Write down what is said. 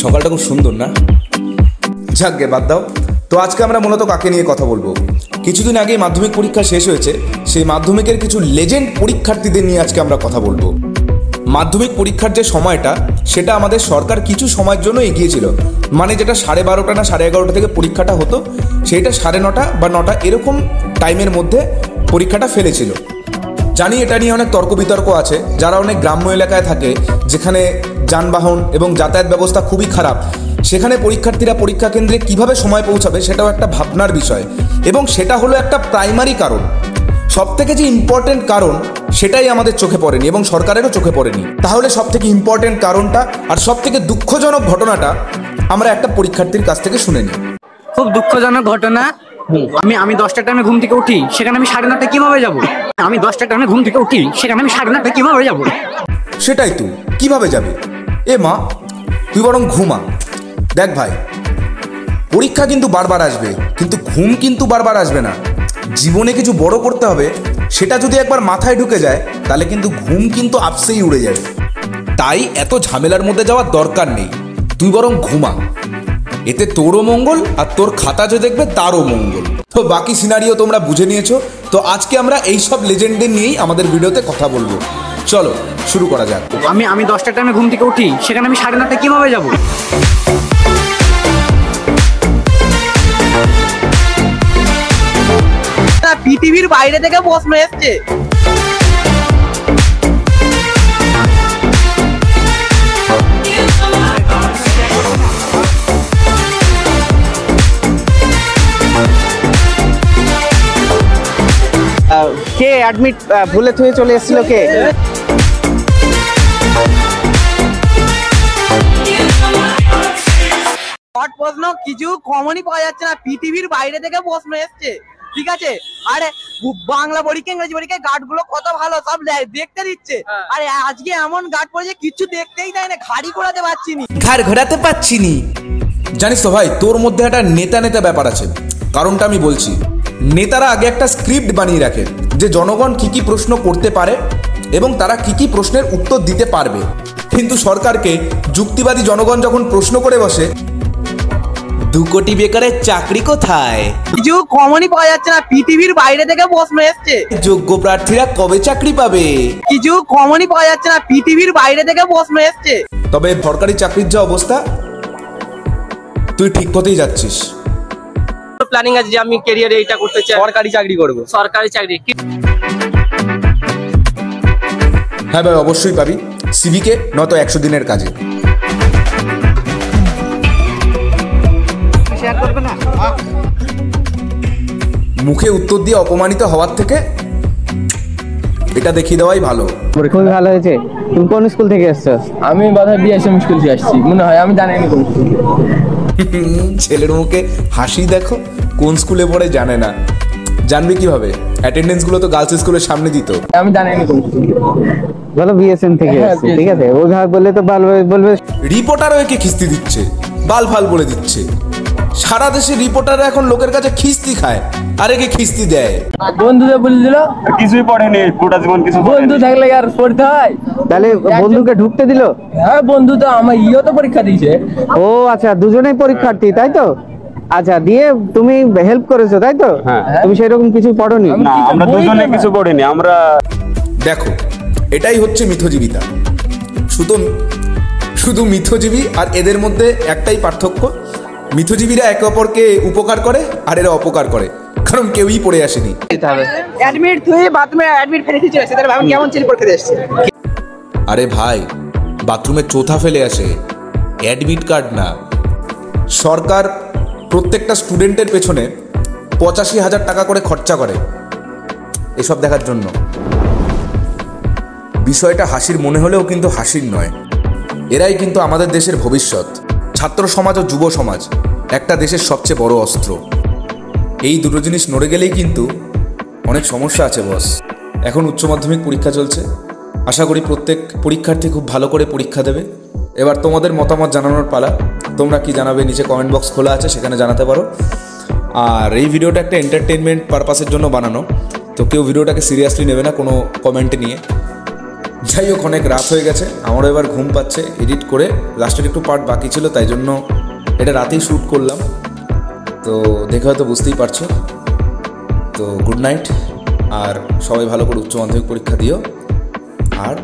সকালটা খুব সুন্দর না? যাকগে বাদ দাও। তো আজকে আমরা মূলত কাকে নিয়ে কথা বলবো? কিছুদিন আগেই মাধ্যমিক পরীক্ষা শেষ হয়েছে, সেই মাধ্যমিকের কিছু লেজেন্ড পরীক্ষার্থীদের নিয়ে আজকে আমরা কথা বলবো। মাধ্যমিক পরীক্ষার যে সময়টা, সেটা আমাদের সরকার কিছু সময়ের জন্য এগিয়েছিল। মানে যেটা 12:30 না 11:30 থেকে পরীক্ষাটা হতো, সেইটা 9:30 বা 9টা এরকম টাইমের মধ্যে পরীক্ষাটা ফেলেছিল। জানি এটা নিয়ে অনেক তর্ক বিতর্ক আছে। যারা অনেক গ্রাম্য এলাকায় থাকে, যেখানে যানবাহন এবং যাতায়াত ব্যবস্থা খুবই খারাপ, সেখানে পরীক্ষার্থীরা পরীক্ষা কেন্দ্রে কিভাবে সময় পৌঁছাবে সেটাও একটা ভাবনার বিষয়। এবং সেটা হলো একটা প্রাইমারি কারণ। সবথেকে যে ইম্পর্টেন্ট কারণ সেটাই আমাদের চোখে পড়েনি এবং সরকারেরও চোখে পড়েনি। তাহলে সবথেকে ইম্পর্টেন্ট কারণটা আর সবথেকে দুঃখজনক ঘটনাটা আমরা একটা পরীক্ষার্থীর কাছ থেকে শুনে নিই। খুব দুঃখজনক ঘটনা। আমি 10টার টাইমে ঘুম থেকে উঠি, সেখানে আমি 9:30 কিভাবে যাব? আমি 10টার টাইমে ঘুম থেকে উঠি, সেখানে আমি 9:30 কিভাবে যাব? সেটাই তুই কিভাবে যাবে? এ মা, তুই বরং ঘুমা। দেখ ভাই, পরীক্ষা কিন্তু বারবার আসবে, কিন্তু ঘুম কিন্তু বারবার আসবে না। জীবনে কিছু বড় করতে হবে, সেটা যদি একবার মাথায় ঢুকে যায়, তাহলে কিন্তু ঘুম কিন্তু আপসেই উড়ে যাবে। তাই এত ঝামেলার মধ্যে যাওয়ার দরকার নেই, তুই বরং ঘুমা। এতে তোরও মঙ্গল, আর তোর খাতা যে দেখবে তারও মঙ্গল। তো বাকি সিনারিও তোমরা বুঝে নিয়েছো। তো আজকে আমরা এইসব লেজেন্ডদের নিয়েই আমাদের ভিডিওতে কথা বলবো। চলো শুরু করা যাক। আমি 10টার টাইমে ঘুম থেকে উঠি, সেখানে আমি 9:30 কিভাবে যাব? পৃথিবীর বাইরে থেকে প্রশ্ন এসছে। কে অ্যাডমিট ভুলে থুয়ে চলে এসেছিল? কে? প্রশ্ন কিছু কমনই পাওয়া যাচ্ছে না, পৃথিবীর বাইরে থেকে প্রশ্ন এসছে। ঠিক আছে, আরে বাংলা পরীক্ষা ইংরেজি পরীক্ষায় গার্ড গুলো কত ভালো, সব দেখতে দিচ্ছে। আরে আজকে এমন গার্ড পড়েছে কিচ্ছু দেখতেই দেয় না, ঘাড়ি ঘোরাতে পারছি নি, ঘাড় ঘোরাতে পারছি নি। জানিস তো ভাই, তোর মধ্যে একটা নেতা নেতা ব্যাপার আছে। কারণটা আমি বলছি। নেতারা আগে একটা স্ক্রিপ্ট বানিয়ে রাখে যে জনগণ কি কি প্রশ্ন করতে পারে এবং তারা কি কি প্রশ্নের উত্তর দিতে পারবে। কিন্তু সরকারকে যুক্তিবাদী জনগণ যখন প্রশ্ন করে বসে, 2 কোটি বেকারের চাকরি কোথায়, কিছু কমনই পাওয়া যাচ্ছে না, পৃথিবীর বাইরে থেকে প্রশ্ন এসছে। যোগ্য প্রার্থীরা কবে চাকরি পাবে, কিছু কমনই পাওয়া যাচ্ছে না, পৃথিবীর বাইরে থেকে প্রশ্ন এসছে। তবে সরকারি চাকরির যা অবস্থা, তুই ঠিক পথেই যাচ্ছিস। প্ল্যানিং আছে যে আমি ক্যারিয়ারে এটা করতে চাই, সরকারি চাকরি করব। সরকারি চাকরি হ্যাঁ ভাই, অবশ্যই পাবি। সিভিকে নয়তো 100 দিনের কাজে। মুখে উত্তর দিয়ে অপমানিত হওয়ার থেকে এটা দেখিয়ে দেওয়াই ভালো। খুবই ভালো হয়েছে। তুমি কোন স্কুল থেকে এসছো? আমি বাধা বিএসএম স্কুল থেকে আসছি মনে হয়, আমি জানি না কোন স্কুল। ছেলের মুখে হাসি দেখো, কোন স্কুলে পড়ে জানে না। জানবে কিভাবে? অ্যাটেন্ডেন্স গুলো তো গার্লস স্কুলের সামনে দিত। আমি জানি না কোন স্কুল। বলো বিএসএম থেকে এসছি। ঠিক আছে, ওইভাবে বললে তো বলবে রিপোর্টারও একে খিস্তি দিচ্ছে, বাল ফাল বলে দিচ্ছে। সারা দেশে রিপোর্টাররা এখন লোকের কাছে খিস্তি খায়, আর একে খিস্তি দেয়। বন্ধুদের বলে দিল কিছুই পড়েনি, গোটা জীবন কিছু। বন্ধু থাকলে আর পড়তে হয়? তাহলে বন্ধুকে ঢুকতে দিল? হ্যাঁ, বন্ধু তো আমার তো পরীক্ষা দিয়েছে। ও আচ্ছা, দুজনেই পরীক্ষার্থী তাই তো? আচ্ছা, দিয়ে তুমি হেল্প করেছো তাই তো? তুমি সেরকম কিছু পড়োনি? না, আমরা দুজনে কিছু পড়িনি। আমরা দেখো, এটাই হচ্ছে মিথজীবিতা। শুধু মিথজীবী আর এদের মধ্যে একটাই পার্থক্য, মিথজীবীরা একে অপরকে উপকার করে আর এরা অপকার করে, কারণ কেউই পড়ে আসেনি। অ্যাডমিট তুই বাথরুমে অ্যাডমিট ফেলে দিয়ে চলে আসছে, তাহলে ভাবেন কেমন চিল পরীক্ষা দিয়ে আসছে। আরে ভাই, বাথরুমে চোথা ফেলে আসে, অ্যাডমিট কার্ড না। সরকার প্রত্যেকটা স্টুডেন্টের পেছনে 85,000 টাকা করে খরচা করে এসব দেখার জন্য। বিষয়টা হাসির মনে হলেও কিন্তু হাসির নয়। এরাই কিন্তু আমাদের দেশের ভবিষ্যৎ। ছাত্র সমাজ ও যুব সমাজ একটা দেশের সবচেয়ে বড় অস্ত্র। এই দুটো জিনিস নড়ে গেলেই কিন্তু অনেক সমস্যা আছে বস। এখন উচ্চ মাধ্যমিক পরীক্ষা চলছে, আশা করি প্রত্যেক পরীক্ষার্থী খুব ভালো করে পরীক্ষা দেবে। এবার তোমাদের মতামত জানানোর পালা। তোমরা কি জানাবে? নিচে কমেন্ট বক্স খোলা আছে, সেখানে জানাতে পারো। আর এই ভিডিওটা একটা এন্টারটেনমেন্ট পারপাসের জন্য বানানো, তো কেউ ভিডিওটাকে সিরিয়াসলি নেবে না কোনো কমেন্টে নিয়ে। যাই হোক, অনেক রাত হয়ে গেছে, আমারও এবার ঘুম পাচ্ছে। এডিট করে লাস্টের একটু পার্ট বাকি ছিল, তাই জন্য এটা রাতেই শ্যুট করলাম। তো দেখে হয়তো বুঝতেই পারছো। তো গুড নাইট, আর সবাই ভালো করে উচ্চ মাধ্যমিক পরীক্ষা দিও। আর